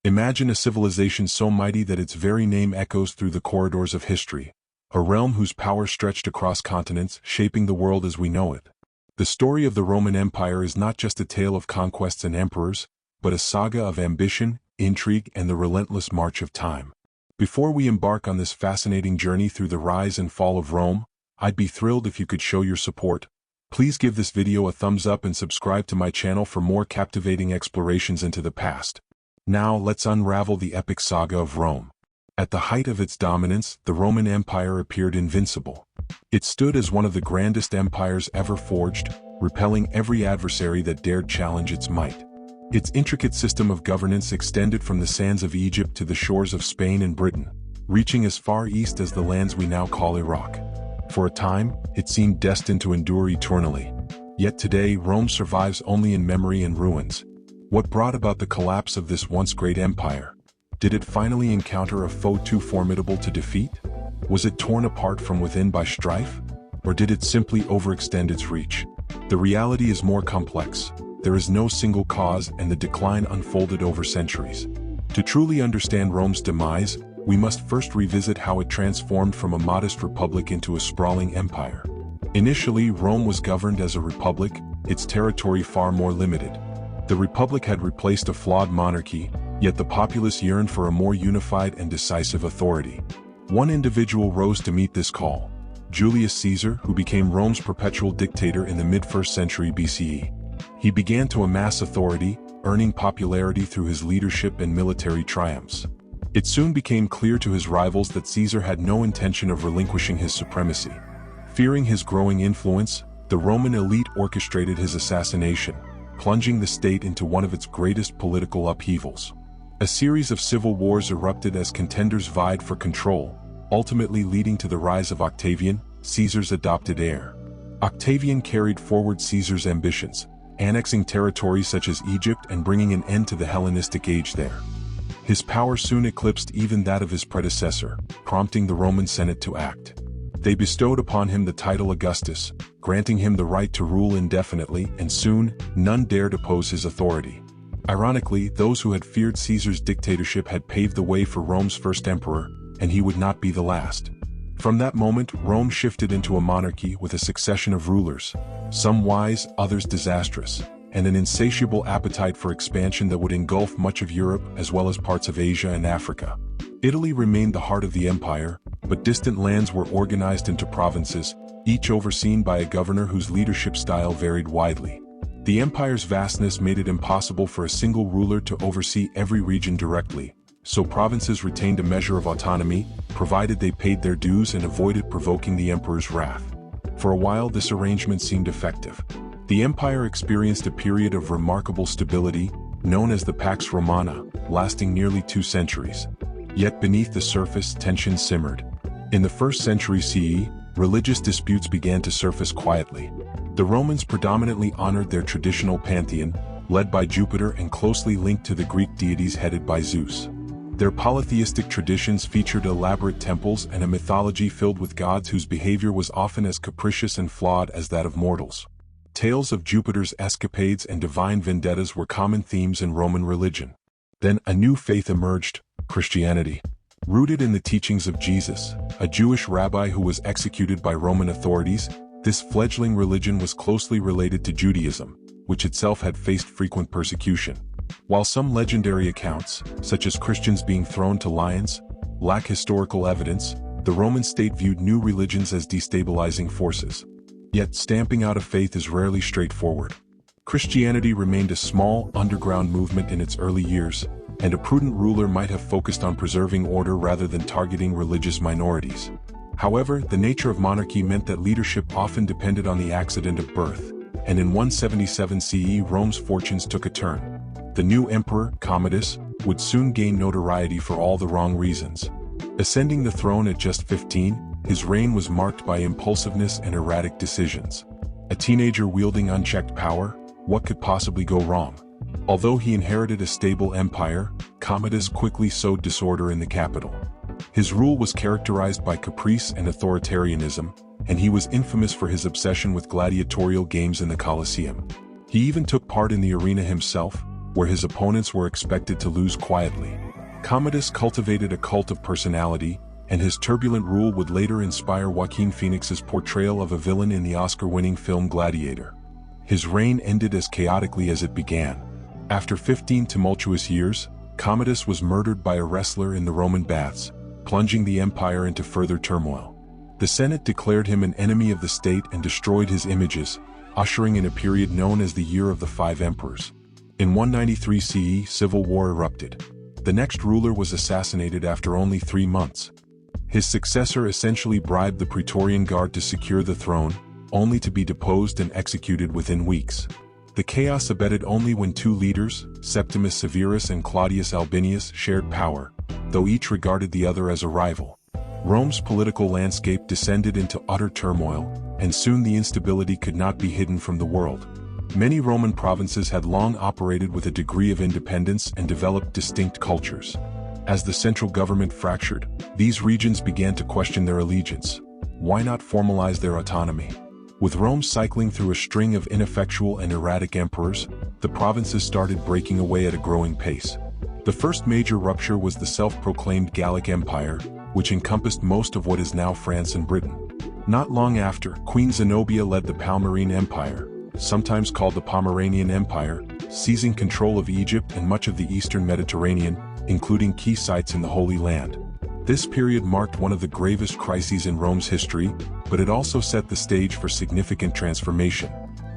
Imagine a civilization so mighty that its very name echoes through the corridors of history, a realm whose power stretched across continents, shaping the world as we know it. The story of the Roman Empire is not just a tale of conquests and emperors, but a saga of ambition, intrigue, and the relentless march of time. Before we embark on this fascinating journey through the rise and fall of Rome, I'd be thrilled if you could show your support. Please give this video a thumbs up and subscribe to my channel for more captivating explorations into the past. Now let's unravel the epic saga of Rome. At the height of its dominance, the Roman Empire appeared invincible. It stood as one of the grandest empires ever forged, repelling every adversary that dared challenge its might. Its intricate system of governance extended from the sands of Egypt to the shores of Spain and Britain, reaching as far east as the lands we now call Iraq. For a time, it seemed destined to endure eternally. Yet today, Rome survives only in memory and ruins. What brought about the collapse of this once great empire? Did it finally encounter a foe too formidable to defeat? Was it torn apart from within by strife? Or did it simply overextend its reach? The reality is more complex. There is no single cause, and the decline unfolded over centuries. To truly understand Rome's demise, we must first revisit how it transformed from a modest republic into a sprawling empire. Initially, Rome was governed as a republic, its territory far more limited. The republic had replaced a flawed monarchy, yet the populace yearned for a more unified and decisive authority. One individual rose to meet this call: Julius Caesar, who became Rome's perpetual dictator in the mid-1st century BCE. He began to amass authority, earning popularity through his leadership and military triumphs. It soon became clear to his rivals that Caesar had no intention of relinquishing his supremacy. Fearing his growing influence, the Roman elite orchestrated his assassination, plunging the state into one of its greatest political upheavals. A series of civil wars erupted as contenders vied for control, ultimately leading to the rise of Octavian, Caesar's adopted heir. Octavian carried forward Caesar's ambitions, annexing territories such as Egypt and bringing an end to the Hellenistic age there. His power soon eclipsed even that of his predecessor, prompting the Roman Senate to act. They bestowed upon him the title Augustus, granting him the right to rule indefinitely, and soon, none dared oppose his authority. Ironically, those who had feared Caesar's dictatorship had paved the way for Rome's first emperor, and he would not be the last. From that moment, Rome shifted into a monarchy with a succession of rulers, some wise, others disastrous, and an insatiable appetite for expansion that would engulf much of Europe as well as parts of Asia and Africa. Italy remained the heart of the empire, but distant lands were organized into provinces, each overseen by a governor whose leadership style varied widely. The empire's vastness made it impossible for a single ruler to oversee every region directly, so provinces retained a measure of autonomy, provided they paid their dues and avoided provoking the emperor's wrath. For a while, this arrangement seemed effective. The empire experienced a period of remarkable stability, known as the Pax Romana, lasting nearly 2 centuries. Yet beneath the surface, tension simmered. In the 1st century CE, religious disputes began to surface quietly. The Romans predominantly honored their traditional pantheon, led by Jupiter and closely linked to the Greek deities headed by Zeus. Their polytheistic traditions featured elaborate temples and a mythology filled with gods whose behavior was often as capricious and flawed as that of mortals. Tales of Jupiter's escapades and divine vendettas were common themes in Roman religion. Then a new faith emerged: Christianity. Rooted in the teachings of Jesus, a Jewish rabbi who was executed by Roman authorities, this fledgling religion was closely related to Judaism, which itself had faced frequent persecution. While some legendary accounts, such as Christians being thrown to lions, lack historical evidence, the Roman state viewed new religions as destabilizing forces. Yet stamping out a faith is rarely straightforward. Christianity remained a small, underground movement in its early years, and a prudent ruler might have focused on preserving order rather than targeting religious minorities. However, the nature of monarchy meant that leadership often depended on the accident of birth, and in 177 CE Rome's fortunes took a turn. The new emperor, Commodus, would soon gain notoriety for all the wrong reasons. Ascending the throne at just 15, his reign was marked by impulsiveness and erratic decisions. A teenager wielding unchecked power, what could possibly go wrong? Although he inherited a stable empire, Commodus quickly sowed disorder in the capital. His rule was characterized by caprice and authoritarianism, and he was infamous for his obsession with gladiatorial games in the Colosseum. He even took part in the arena himself, where his opponents were expected to lose quietly. Commodus cultivated a cult of personality, and his turbulent rule would later inspire Joaquin Phoenix's portrayal of a villain in the Oscar-winning film Gladiator. His reign ended as chaotically as it began. After 15 tumultuous years, Commodus was murdered by a wrestler in the Roman baths, plunging the empire into further turmoil. The Senate declared him an enemy of the state and destroyed his images, ushering in a period known as the Year of the Five Emperors. In 193 CE, civil war erupted. The next ruler was assassinated after only 3 months. His successor essentially bribed the Praetorian Guard to secure the throne, only to be deposed and executed within weeks. The chaos abated only when 2 leaders, Septimus Severus and Claudius Albinus, shared power, though each regarded the other as a rival. Rome's political landscape descended into utter turmoil, and soon the instability could not be hidden from the world. Many Roman provinces had long operated with a degree of independence and developed distinct cultures. As the central government fractured, these regions began to question their allegiance. Why not formalize their autonomy? With Rome cycling through a string of ineffectual and erratic emperors, the provinces started breaking away at a growing pace. The first major rupture was the self-proclaimed Gallic Empire, which encompassed most of what is now France and Britain. Not long after, Queen Zenobia led the Palmyrene Empire, sometimes called the Pomeranian Empire, seizing control of Egypt and much of the eastern Mediterranean, including key sites in the Holy Land. This period marked one of the gravest crises in Rome's history, but it also set the stage for significant transformation.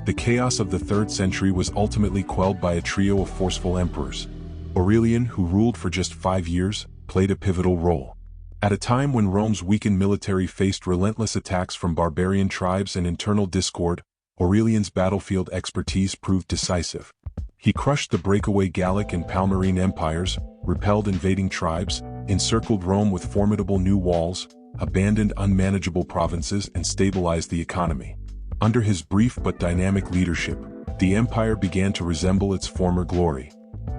The chaos of the 3rd century was ultimately quelled by a trio of forceful emperors. Aurelian, who ruled for just 5 years, played a pivotal role. At a time when Rome's weakened military faced relentless attacks from barbarian tribes and internal discord, Aurelian's battlefield expertise proved decisive. He crushed the breakaway Gallic and Palmyrene empires, repelled invading tribes, encircled Rome with formidable new walls, abandoned unmanageable provinces, and stabilized the economy. Under his brief but dynamic leadership, the empire began to resemble its former glory.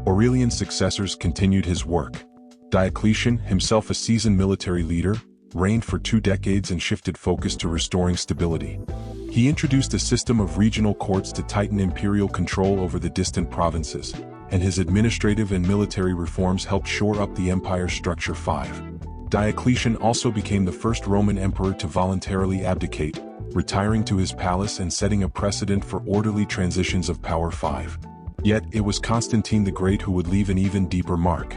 Aurelian's successors continued his work. Diocletian, himself a seasoned military leader, reigned for 2 decades and shifted focus to restoring stability. He introduced a system of regional courts to tighten imperial control over the distant provinces, and his administrative and military reforms helped shore up the empire's structure. 5. Diocletian also became the first Roman emperor to voluntarily abdicate, retiring to his palace and setting a precedent for orderly transitions of power. 5. Yet, it was Constantine the Great who would leave an even deeper mark.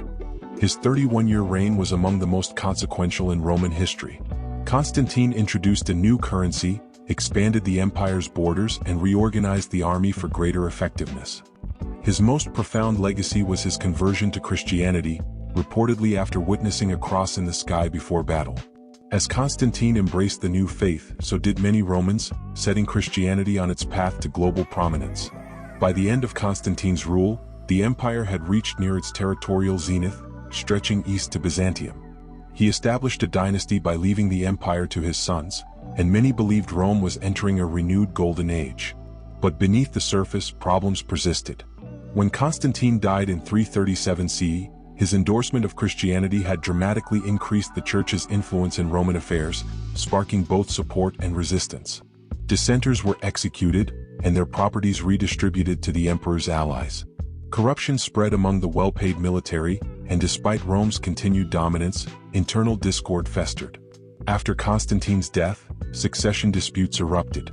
His 31-year reign was among the most consequential in Roman history. Constantine introduced a new currency, expanded the empire's borders, and reorganized the army for greater effectiveness. His most profound legacy was his conversion to Christianity, reportedly after witnessing a cross in the sky before battle. As Constantine embraced the new faith, so did many Romans, setting Christianity on its path to global prominence. By the end of Constantine's rule, the empire had reached near its territorial zenith, stretching east to Byzantium. He established a dynasty by leaving the empire to his sons, and many believed Rome was entering a renewed golden age. But beneath the surface, problems persisted. When Constantine died in 337 CE, his endorsement of Christianity had dramatically increased the Church's influence in Roman affairs, sparking both support and resistance. Dissenters were executed, and their properties redistributed to the emperor's allies. Corruption spread among the well-paid military, and despite Rome's continued dominance, internal discord festered. After Constantine's death, succession disputes erupted.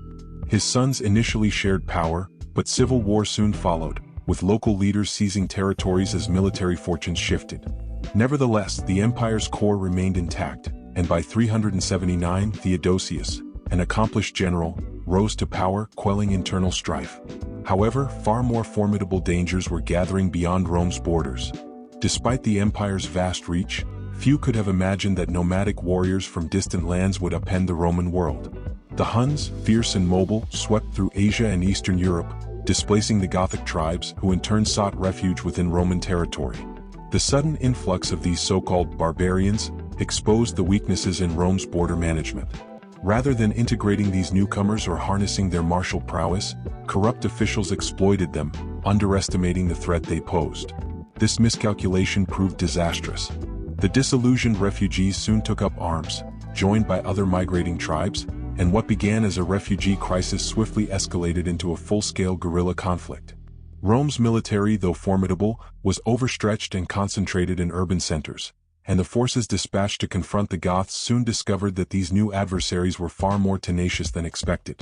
His sons initially shared power, but civil war soon followed, with local leaders seizing territories as military fortunes shifted. Nevertheless, the empire's core remained intact, and by 379 Theodosius, an accomplished general, rose to power, quelling internal strife. However, far more formidable dangers were gathering beyond Rome's borders. Despite the empire's vast reach, few could have imagined that nomadic warriors from distant lands would upend the Roman world. The Huns, fierce and mobile, swept through Asia and Eastern Europe, displacing the Gothic tribes who in turn sought refuge within Roman territory. The sudden influx of these so-called barbarians exposed the weaknesses in Rome's border management. Rather than integrating these newcomers or harnessing their martial prowess, corrupt officials exploited them, underestimating the threat they posed. This miscalculation proved disastrous. The disillusioned refugees soon took up arms, joined by other migrating tribes, and what began as a refugee crisis swiftly escalated into a full-scale guerrilla conflict. Rome's military, though formidable, was overstretched and concentrated in urban centers, and the forces dispatched to confront the Goths soon discovered that these new adversaries were far more tenacious than expected.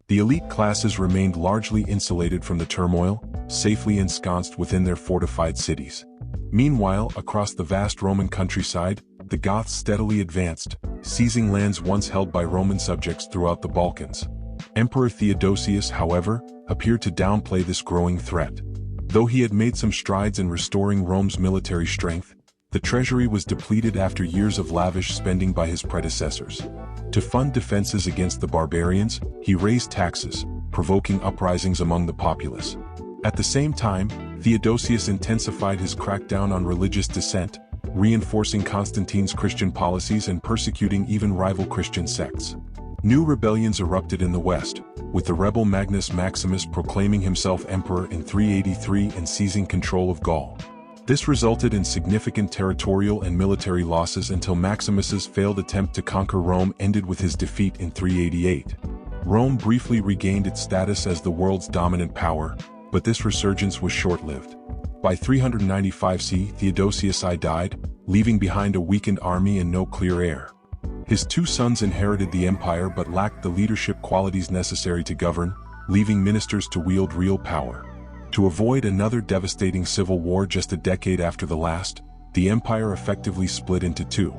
The elite classes remained largely insulated from the turmoil, safely ensconced within their fortified cities. Meanwhile, across the vast Roman countryside, the Goths steadily advanced, seizing lands once held by Roman subjects throughout the Balkans. Emperor Theodosius, however, appeared to downplay this growing threat. Though he had made some strides in restoring Rome's military strength, the treasury was depleted after years of lavish spending by his predecessors. To fund defenses against the barbarians, he raised taxes, provoking uprisings among the populace. At the same time, Theodosius intensified his crackdown on religious dissent, reinforcing Constantine's Christian policies and persecuting even rival Christian sects. New rebellions erupted in the west, with the rebel Magnus Maximus proclaiming himself emperor in 383 and seizing control of Gaul. This resulted in significant territorial and military losses until Maximus's failed attempt to conquer Rome ended with his defeat in 388. Rome briefly regained its status as the world's dominant power, but this resurgence was short-lived. By 395 CE, Theodosius I died, leaving behind a weakened army and no clear heir. His two sons inherited the empire but lacked the leadership qualities necessary to govern, leaving ministers to wield real power. To avoid another devastating civil war just a decade after the last, the empire effectively split into two.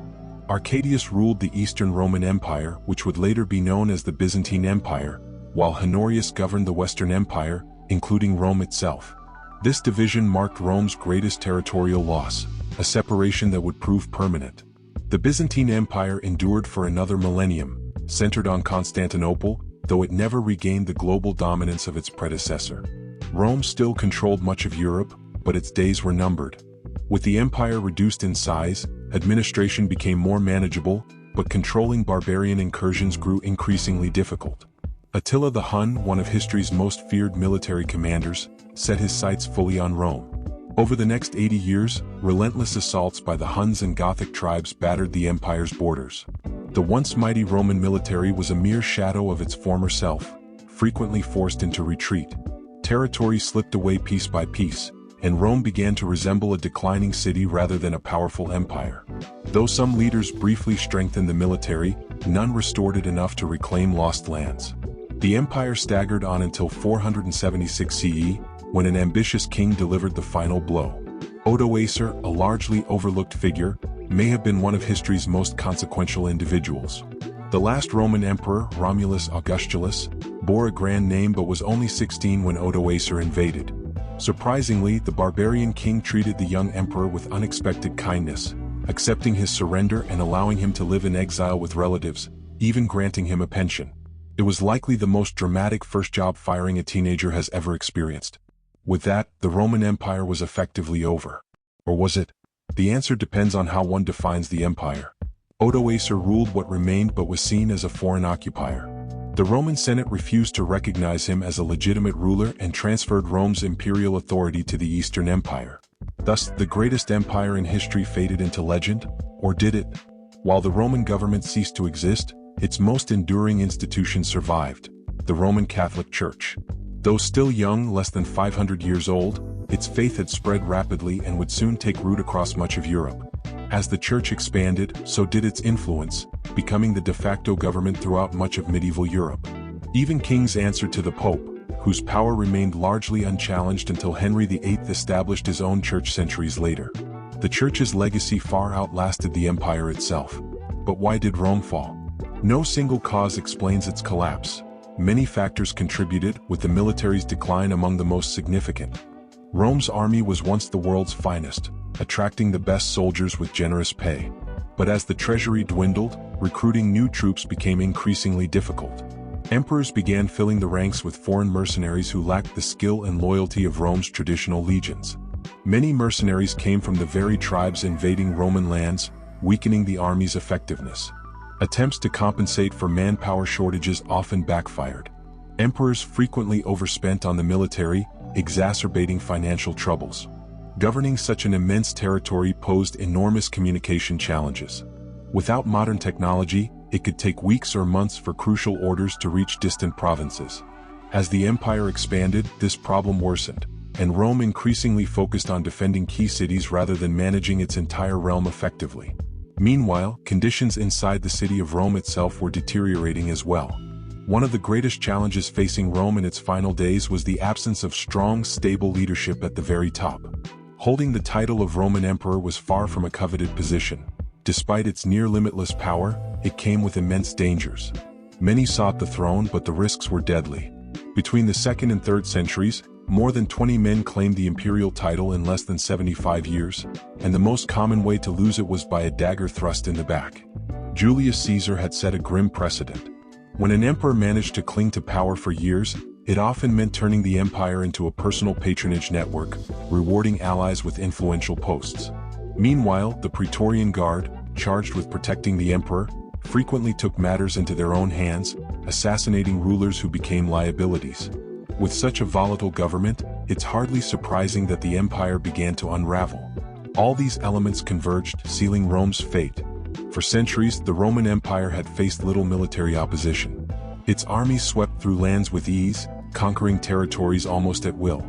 Arcadius ruled the Eastern Roman Empire, which would later be known as the Byzantine Empire, while Honorius governed the Western Empire, including Rome itself. This division marked Rome's greatest territorial loss, a separation that would prove permanent. The Byzantine Empire endured for another millennium, centered on Constantinople, though it never regained the global dominance of its predecessor. Rome still controlled much of Europe, but its days were numbered. With the empire reduced in size, administration became more manageable, but controlling barbarian incursions grew increasingly difficult. Attila the Hun, one of history's most feared military commanders, set his sights fully on Rome. Over the next 80 years, relentless assaults by the Huns and Gothic tribes battered the empire's borders. The once mighty Roman military was a mere shadow of its former self, frequently forced into retreat. Territory slipped away piece by piece, and Rome began to resemble a declining city rather than a powerful empire. Though some leaders briefly strengthened the military, none restored it enough to reclaim lost lands. The empire staggered on until 476 CE, when an ambitious king delivered the final blow. Odoacer, a largely overlooked figure, may have been one of history's most consequential individuals. The last Roman emperor, Romulus Augustulus, bore a grand name but was only 16 when Odoacer invaded. Surprisingly, the barbarian king treated the young emperor with unexpected kindness, accepting his surrender and allowing him to live in exile with relatives, even granting him a pension. It was likely the most dramatic first job firing a teenager has ever experienced. With that, the Roman Empire was effectively over. Or was it? The answer depends on how one defines the empire. Odoacer ruled what remained but was seen as a foreign occupier. The Roman Senate refused to recognize him as a legitimate ruler and transferred Rome's imperial authority to the Eastern Empire. Thus, the greatest empire in history faded into legend, or did it? While the Roman government ceased to exist, its most enduring institution survived, the Roman Catholic Church. Though still young, less than 500 years old, its faith had spread rapidly and would soon take root across much of Europe. As the church expanded, so did its influence, becoming the de facto government throughout much of medieval Europe. Even kings answered to the Pope, whose power remained largely unchallenged until Henry VIII established his own church centuries later. The church's legacy far outlasted the empire itself. But why did Rome fall? No single cause explains its collapse. Many factors contributed, with the military's decline among the most significant. Rome's army was once the world's finest, attracting the best soldiers with generous pay. But as the treasury dwindled, recruiting new troops became increasingly difficult. Emperors began filling the ranks with foreign mercenaries who lacked the skill and loyalty of Rome's traditional legions. Many mercenaries came from the very tribes invading Roman lands, weakening the army's effectiveness. Attempts to compensate for manpower shortages often backfired. Emperors frequently overspent on the military, exacerbating financial troubles. Governing such an immense territory posed enormous communication challenges. Without modern technology, it could take weeks or months for crucial orders to reach distant provinces. As the empire expanded, this problem worsened. and Rome increasingly focused on defending key cities rather than managing its entire realm effectively. Meanwhile, conditions inside the city of Rome itself were deteriorating as well. One of the greatest challenges facing Rome in its final days was the absence of strong, stable leadership at the very top. Holding the title of Roman Emperor was far from a coveted position. Despite its near-limitless power, it came with immense dangers. Many sought the throne, but the risks were deadly. Between the 2nd and 3rd centuries, more than 20 men claimed the imperial title in less than 75 years, and the most common way to lose it was by a dagger thrust in the back. Julius Caesar had set a grim precedent. When an emperor managed to cling to power for years, it often meant turning the empire into a personal patronage network, rewarding allies with influential posts. Meanwhile, the Praetorian Guard, charged with protecting the emperor, frequently took matters into their own hands, assassinating rulers who became liabilities. With such a volatile government, it's hardly surprising that the empire began to unravel. All these elements converged, sealing Rome's fate. For centuries, the Roman Empire had faced little military opposition. Its armies swept through lands with ease, conquering territories almost at will.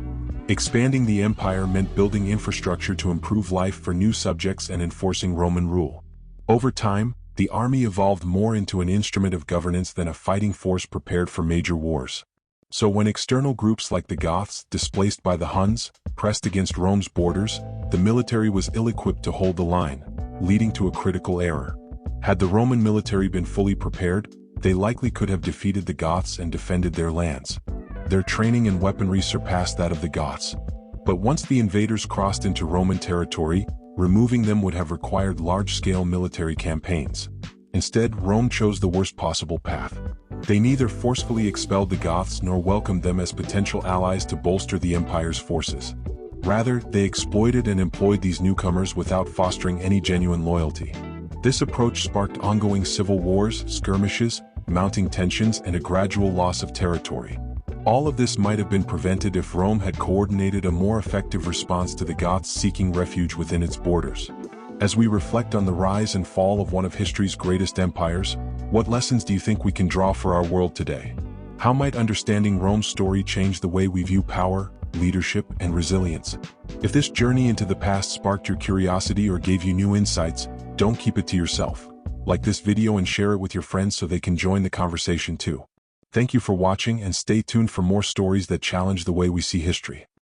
Expanding the empire meant building infrastructure to improve life for new subjects and enforcing Roman rule. Over time, the army evolved more into an instrument of governance than a fighting force prepared for major wars. So when external groups like the Goths, displaced by the Huns, pressed against Rome's borders, the military was ill-equipped to hold the line, leading to a critical error. Had the Roman military been fully prepared, they likely could have defeated the Goths and defended their lands. Their training and weaponry surpassed that of the Goths. But once the invaders crossed into Roman territory, removing them would have required large-scale military campaigns. Instead, Rome chose the worst possible path. They neither forcefully expelled the Goths nor welcomed them as potential allies to bolster the empire's forces. Rather, they exploited and employed these newcomers without fostering any genuine loyalty. This approach sparked ongoing civil wars, skirmishes, mounting tensions, and a gradual loss of territory. All of this might have been prevented if Rome had coordinated a more effective response to the Goths seeking refuge within its borders. As we reflect on the rise and fall of one of history's greatest empires, what lessons do you think we can draw for our world today? How might understanding Rome's story change the way we view power, leadership, and resilience? If this journey into the past sparked your curiosity or gave you new insights, don't keep it to yourself. Like this video and share it with your friends so they can join the conversation too. Thank you for watching and stay tuned for more stories that challenge the way we see history.